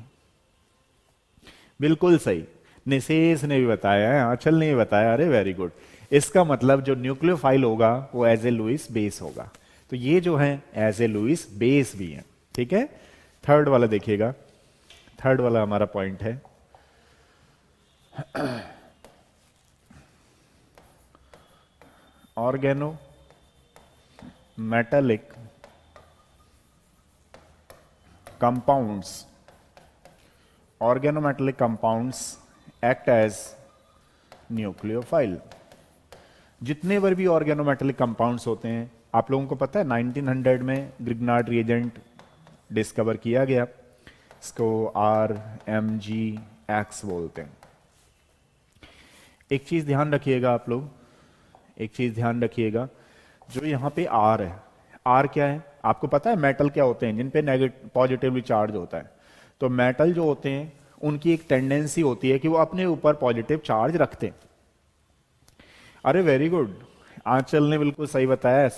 बिल्कुल सही, निशेष ने भी बताया है, आंचल ने भी बताया, अरे वेरी गुड। इसका मतलब जो न्यूक्लियोफाइल होगा वो एज ए लुईस बेस होगा। तो ये जो है एज ए लुईस बेस भी है। ठीक है, थर्ड वाला देखिएगा, थर्ड वाला हमारा पॉइंट है organometallic compounds. Organometallic compounds act as nucleophile. जितने बार भी ऑर्गेनोमेटेलिक कंपाउंड्स होते हैं, आप लोगों को पता है 1900 में ग्रिग्नार्ड रिएजेंट डिस्कवर किया गया, इसको RMgX बोलते हैं। एक चीज ध्यान रखिएगा आप लोग, एक चीज ध्यान रखिएगा, जो यहां पे R है, R क्या है आपको पता है? मेटल क्या होते हैं जिन पे नेगेटिव पॉजिटिवली चार्ज होता है। तो मेटल जो होते हैं उनकी एक टेंडेंसी होती है कि वो अपने ऊपर पॉजिटिव चार्ज रखते हैं। अरे वेरी गुड, आंचल ने बिल्कुल सही बताया,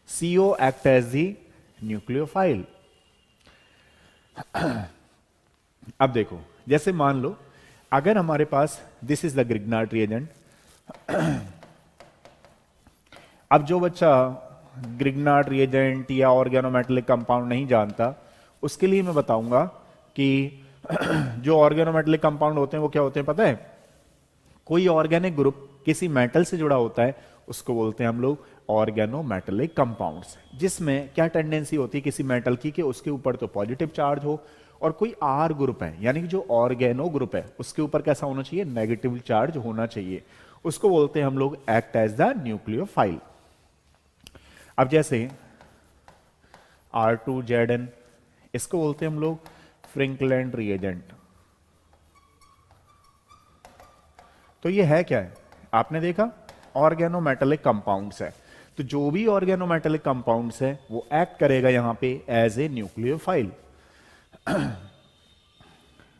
CO act as the nucleophile. अब देखो, जैसे मान लो अगर हमारे पास this is the Grignard reagent. अब जो बच्चा ग्रिग्नार्ड रिएजेंट या ऑर्गेनोमेटेलिक कंपाउंड नहीं जानता, उसके लिए मैं बताऊंगा कि जो ऑर्गेनोमेटेलिक कंपाउंड होते हैं वो क्या होते हैं पता है? कोई ऑर्गेनिक ग्रुप किसी मेटल से जुड़ा होता है उसको बोलते हैं हम लोग ऑर्गेनोमेटेलिक कंपाउंड्स। जिसमें क्या टेंडेंसी होती है किसी मेटल की कि उसके ऊपर तो पॉजिटिव चार्ज हो, और कोई R ग्रुप है यानी कि जो ऑर्गेनो ग्रुप है उसके ऊपर कैसा होना चाहिए? नेगेटिव चार्ज होना चाहिए। उसको बोलते हैं हम लोग एक्ट एज द न्यूक्लियोफाइल। अब जैसे R2Zn, इसको बोलते हैं हम लोग फ्रिंकलैंड रिएजेंट। तो ये है क्या है? आपने देखा ऑर्गेनोमेटेलिक कंपाउंड्स है। तो जो भी ऑर्गेनोमेटेलिक कंपाउंड्स है वो एक्ट करेगा यहां पे एज ए न्यूक्लियोफाइल।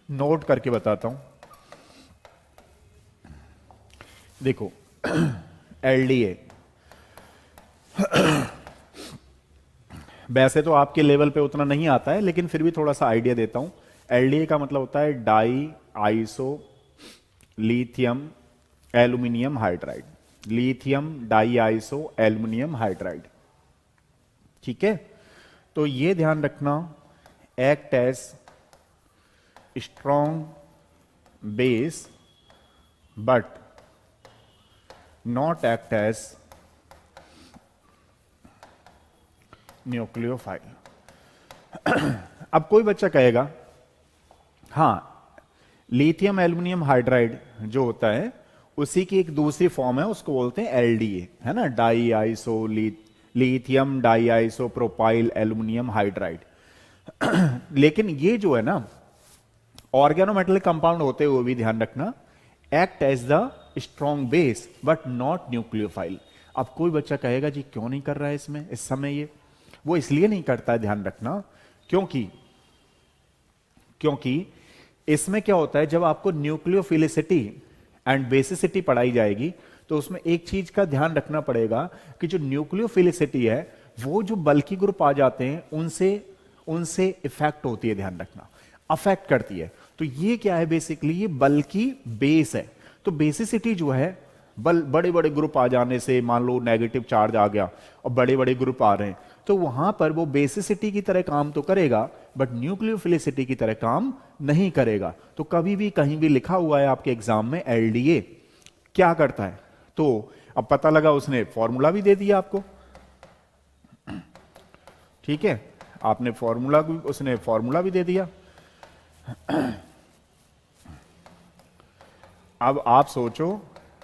नोट करके बताता हूं, देखो LDA, वैसे तो आपके लेवल पे उतना नहीं आता है लेकिन फिर भी थोड़ा सा आइडिया देता हूं। LDA का मतलब होता है di iso lithium aluminium hydride. Lithium di iso aluminium hydride. ठीक है, तो ये ध्यान रखना, act as strong base but not act as nucleophile. अब कोई बच्चा कहेगा हां, लिथियम एल्यूमिनियम हाइड्राइड जो होता है उसी की एक दूसरी फॉर्म है, उसको बोलते हैं LDA, है ना, di iso lithium di iso propyl aluminium hydride. लेकिन ये जो है ना ऑर्गेनोमेटेलिक कंपाउंड होते हुए भी ध्यान रखना act as the strong base but not nucleophile. अब कोई बच्चा कहेगा जी क्यों नहीं कर रहा है इसमें इस समय? ये वो इसलिए नहीं करता है, ध्यान रखना, क्योंकि इसमें क्या होता है जब आपको न्यूक्लियोफिलिसिटी एंड बेसिसिटी पढ़ाई जाएगी तो उसमें एक चीज का ध्यान रखना पड़ेगा कि जो न्यूक्लियोफिलिसिटी है वो जो बल्की ग्रुप आ जाते हैं उनसे उनसे इफेक्ट होती है, ध्यान रखना, अफेक्ट करती है। तो ये क्या है, बेसिकली ये बल्कि बेस है। तो बेसिसिटी जो है, बड़े बड़े ग्रुप आ जाने से, मान लो नेगेटिव चार्ज आ गया और बड़े बड़े ग्रुप आ रहे हैं, तो वहां पर वो बेसिसिटी की तरह काम तो करेगा बट न्यूक्लियोफिलिसिटी की तरह काम नहीं करेगा। तो कभी भी कहीं भी लिखा हुआ है आपके एग्जाम में एलडीए क्या करता है, तो अब पता लगा उसने फॉर्मूला भी दे दिया आपको, ठीक है, आपने फॉर्मूला भी, उसने फॉर्मूला भी दे दिया। अब आप सोचो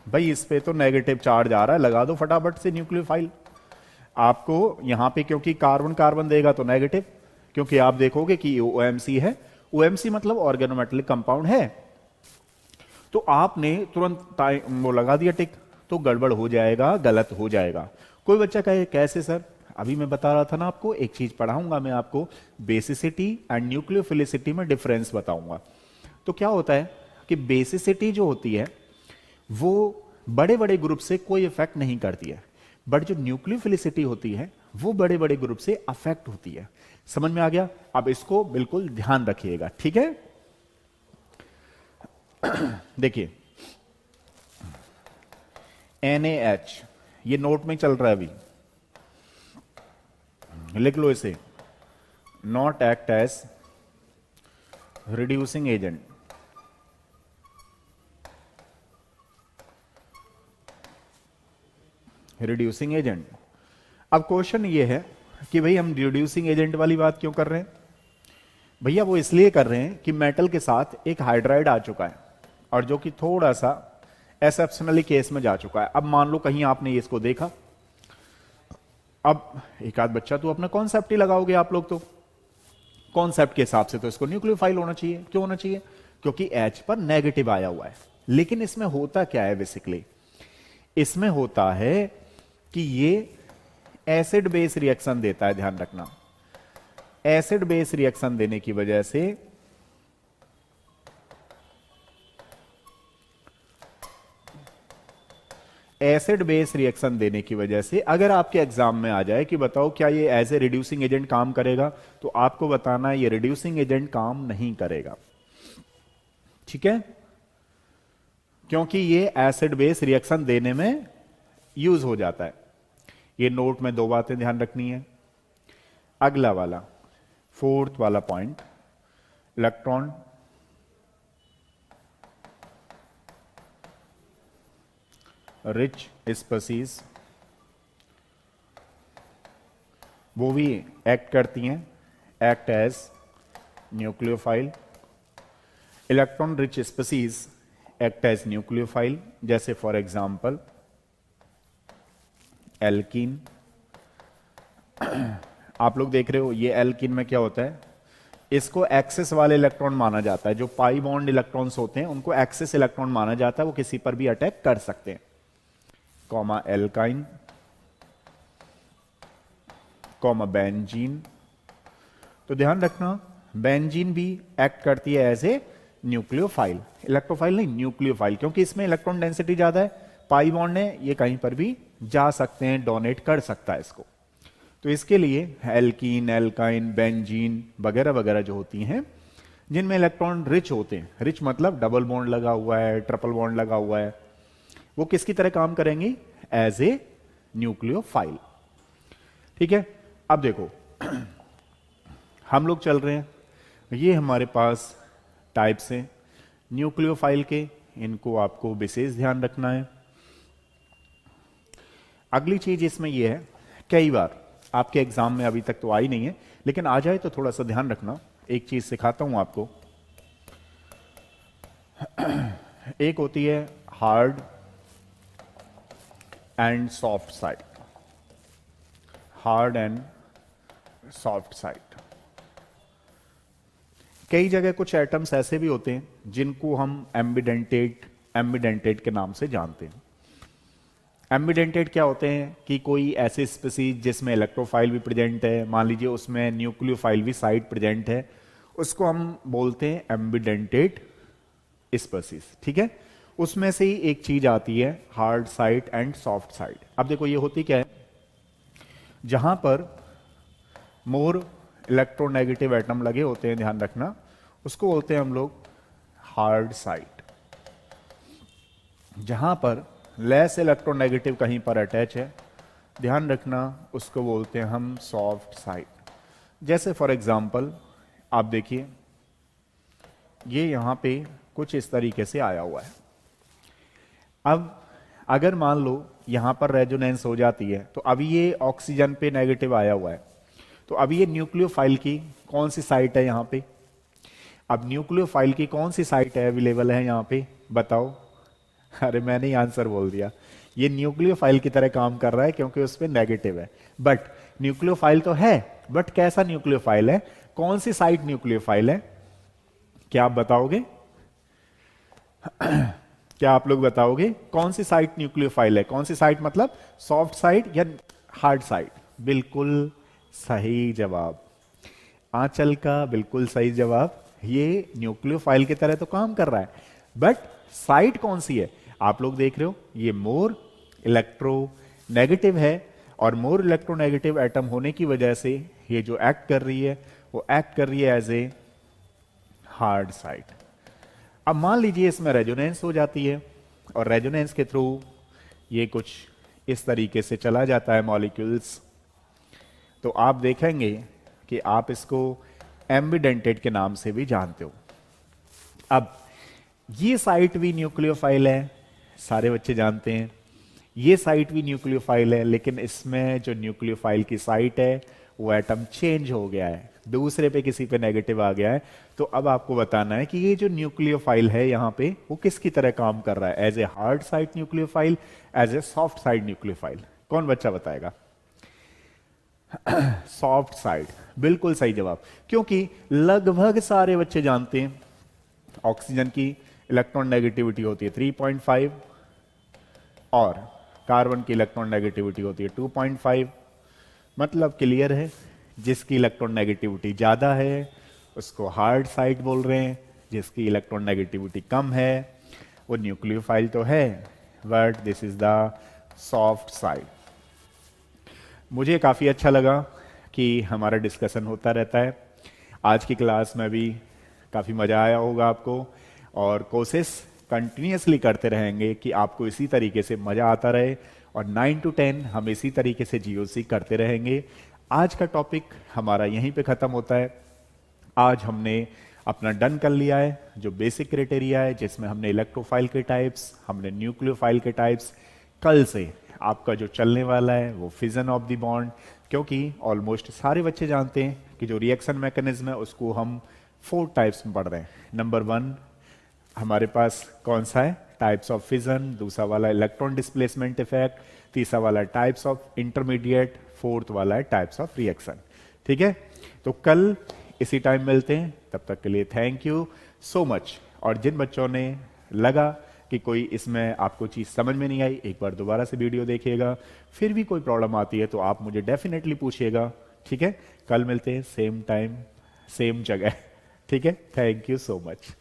भाई इस पे तो नेगेटिव चार्ज आ रहा है, लगा दो फटाफट से न्यूक्लियोफाइल। आपको यहां पे क्योंकि कार्बन कार्बन देगा तो नेगेटिव, क्योंकि आप देखोगे कि ओएमसी है, ओएमसी मतलब ऑर्गेनोमेटेलिक कंपाउंड है, तो आपने तुरंत वो लगा दिया टिक, तो गड़बड़ हो जाएगा, गलत हो जाएगा। कोई बच्चा कहे कैसे सर, अभी मैं बता रहा था ना आपको, एक चीज पढ़ाऊंगा मैं आपको, बेसिसिटी एंड न्यूक्लियोफिलिसिटी में डिफरेंस बताऊंगा। तो क्या होता है कि बेसिसिटी जो होती है वो बड़े बड़े ग्रुप से कोई इफेक्ट नहीं करती है, बट जो न्यूक्लियोफिलिसिटी होती है वो बड़े बड़े ग्रुप से अफेक्ट होती है। समझ में आ गया? अब इसको बिल्कुल ध्यान रखिएगा, ठीक है। देखिए NaH, ये नोट में चल रहा है अभी, लिख लो इसे, not act as reducing agent. Reducing agent. अब क्वेश्चन ये है कि भाई हम रिड्यूसिंग एजेंट वाली बात क्यों कर रहे हैं? भैया वो इसलिए कर रहे हैं कि मेटल के साथ एक हाइड्राइड आ चुका है और जो कि थोड़ा सा एक्सेप्शनली केस में जा चुका है। अब मान लो कहीं आपने इसको देखा, अब एक आध बच्चा तो अपना कॉन्सेप्ट ही लगाओगे आप लोग, तो कॉन्सेप्ट के हिसाब से तो इसको न्यूक्लियोफाइल होना चाहिए। क्यों होना चाहिए? क्योंकि H पर नेगेटिव आया हुआ है। लेकिन इसमें होता क्या है, बेसिकली इसमें होता है कि ये एसिड बेस रिएक्शन देता है, ध्यान रखना। एसिड बेस रिएक्शन देने की वजह से एसिड बेस रिएक्शन देने की वजह से अगर आपके एग्जाम में आ जाए कि बताओ क्या ये एज ए रिड्यूसिंग एजेंट काम करेगा, तो आपको बताना है ये रिड्यूसिंग एजेंट काम नहीं करेगा, ठीक है, क्योंकि ये एसिड बेस रिएक्शन देने में यूज हो जाता है। ये नोट में दो बातें ध्यान रखनी है। अगला वाला, फोर्थ वाला पॉइंट, इलेक्ट्रॉन रिच स्पीसीज वो भी एक्ट करती हैं, act as nucleophile. Electron rich species act as nucleophile, जैसे फॉर एग्जांपल एल्कीन। आप लोग देख रहे हो ये एल्कीन में क्या होता है, इसको एक्सेस वाले इलेक्ट्रॉन माना जाता है। जो पाई बॉन्ड इलेक्ट्रॉन्स होते हैं उनको एक्सेस इलेक्ट्रॉन माना जाता है, वो किसी पर भी अटैक कर सकते हैं। Comma alkyne, comma benzene. तो ध्यान रखना बेंजीन भी एक्ट करती है एज ए न्यूक्लियोफाइल, इलेक्ट्रोफाइल नहीं, न्यूक्लियोफाइल, क्योंकि इसमें इलेक्ट्रॉन डेंसिटी ज्यादा है, पाई बॉन्ड है, ये कहीं पर भी जा सकते हैं, डोनेट कर सकता है इसको। तो इसके लिए एल्कीन, एल्काइन, बेंजीन वगैरह वगैरह जो होती हैं जिनमें इलेक्ट्रॉन रिच होते हैं, रिच मतलब डबल बॉन्ड लगा हुआ है, ट्रिपल बॉन्ड लगा हुआ है, वो किसकी तरह काम करेंगी, एज ए न्यूक्लियोफाइल, ठीक है। अब देखो हम लोग चल रहे हैं, ये हमारे पास टाइप्स हैं न्यूक्लियोफाइल के, इनको आपको विशेष ध्यान रखना है। अगली चीज इसमें यह है, कई बार आपके एग्जाम में अभी तक तो आई नहीं है लेकिन आ जाए तो थोड़ा सा ध्यान रखना। एक चीज सिखाता हूं आपको, एक होती है hard and soft side, hard and soft side. कई जगह कुछ एटम्स ऐसे भी होते हैं जिनको हम एम्बिडेंटेट के नाम से जानते हैं। एम्बिडेंटेट क्या होते हैं कि कोई ऐसे स्पीसीज जिसमें इलेक्ट्रोफाइल भी प्रेजेंट है, मान लीजिए उसमें न्यूक्लियोफाइल भी साइड प्रेजेंट है, उसको हम बोलते हैं एम्बिडेंटेट स्पीसीज, ठीक है। उसमें से ही एक चीज आती है hard side and soft side. अब देखो ये होती क्या है, जहां पर मोर इलेक्ट्रोनेगेटिव एटम लगे होते हैं, ध्यान रखना, उसको बोलते हैं हम लोग हार्ड साइड। जहां पर लेस इलेक्ट्रोनेगेटिव कहीं पर अटैच है, ध्यान रखना, उसको बोलते हैं हम सॉफ्ट साइड। जैसे फॉर एग्जांपल आप देखिए, ये यहां पे कुछ इस तरीके से आया हुआ है। अब अगर मान लो यहां पर रेजोनेंस हो जाती है, तो अभी ये ऑक्सीजन पे नेगेटिव आया हुआ है, तो अभी ये न्यूक्लियोफाइल की कौन सी साइट है यहां पे? अब न्यूक्लियोफाइल की कौन सी साइट है अवेलेबल है यहां पे, बताओ। अरे मैंने ही आंसर बोल दिया, ये न्यूक्लियोफाइल की तरह काम कर रहा है क्योंकि उस पर नेगेटिव है। बट न्यूक्लियोफाइल तो है, बट कैसा न्यूक्लियोफाइल है, कौन सी साइट न्यूक्लियोफाइल है, क्या आप बताओगे? क्या आप लोग बताओगे कौन सी साइट न्यूक्लियोफाइल है? कौन सी साइट मतलब सॉफ्ट साइड या हार्ड साइड? बिल्कुल सही जवाब, आंचल का बिल्कुल सही जवाब। ये न्यूक्लियोफाइल की तरह तो काम कर रहा है, बट साइट कौन सी है? आप लोग देख रहे हो, ये मोर इलेक्ट्रो नेगेटिव है, और मोर इलेक्ट्रोनेगेटिव एटम होने की वजह से ये जो एक्ट कर रही है, वो एक्ट कर रही है एज ए हार्ड साइड। अब मान लीजिए इसमें रेजोनेंस हो जाती है, और रेजोनेंस के थ्रू ये कुछ इस तरीके से चला जाता है मॉलिक्यूल्स, तो आप देखेंगे कि आप इसको एम्बिडेंटेड के नाम से भी जानते हो। अब ये साइट भी न्यूक्लियोफाइल है, सारे बच्चे जानते हैं, ये साइट भी न्यूक्लियोफाइल है, लेकिन इसमें जो न्यूक्लियोफाइल की साइट है वो एटम चेंज हो गया है, दूसरे पे किसी पे नेगेटिव आ गया है। तो अब आपको बताना है कि ये जो न्यूक्लियोफाइल है यहां पे वो किसकी तरह काम कर रहा है, as a hard side nucleophile, as a soft side nucleophile? कौन बच्चा बताएगा? सॉफ्ट साइड, बिल्कुल सही जवाब, क्योंकि लगभग सारे बच्चे जानते हैं ऑक्सीजन की इलेक्ट्रॉन नेगेटिविटी होती है 3.5 और कार्बन की इलेक्ट्रॉन नेगेटिविटी होती है 2.5। मतलब क्लियर है, जिसकी इलेक्ट्रॉन नेगेटिविटी ज्यादा है उसको हार्ड साइड बोल रहे हैं, जिसकी इलेक्ट्रॉन नेगेटिविटी कम है वो न्यूक्लियोफाइल तो है, but this is the soft side. मुझे काफी अच्छा लगा कि हमारा डिस्कशन होता रहता है। आज की क्लास में भी काफी मजा आया होगा आपको, और कोशिश कंटिन्यूसली करते रहेंगे कि आपको इसी तरीके से मजा आता रहे, और 9 to 10 हम इसी तरीके से जीओसी करते रहेंगे। आज का टॉपिक हमारा यहीं पे खत्म होता है। आज हमने अपना डन कर लिया है जो बेसिक क्राइटेरिया है, जिसमें हमने इलेक्ट्रोफाइल के टाइप्स, हमने न्यूक्लियोफाइल के टाइप्स। कल से आपका जो चलने वाला है वो फिजन ऑफ द बॉन्ड, क्योंकि ऑलमोस्ट सारे बच्चे जानते हैं कि जो रिएक्शन मैकेनिज्म है उसको हम 4 टाइप्स में पढ़ रहे हैं। नंबर 1 हमारे पास कौन सा है, टाइप्स ऑफ फिजन, दूसरा वाला इलेक्ट्रॉन डिस्प्लेसमेंट इफेक्ट, तीसरा वाला टाइप्स ऑफ इंटरमीडिएट, फोर्थ वाला है टाइप्स ऑफ रिएक्शन। ठीक है, तो कल इसी टाइम मिलते हैं, तब तक के लिए थैंक यू सो मच। और जिन बच्चों ने लगा कि कोई इसमें आपको चीज समझ में नहीं आई, एक बार दोबारा से वीडियो देखिएगा, फिर भी कोई प्रॉब्लम आती है तो आप मुझे डेफिनेटली पूछिएगा। ठीक है, कल मिलते हैं सेम टाइम सेम जगह। ठीक है, थैंक यू सो मच।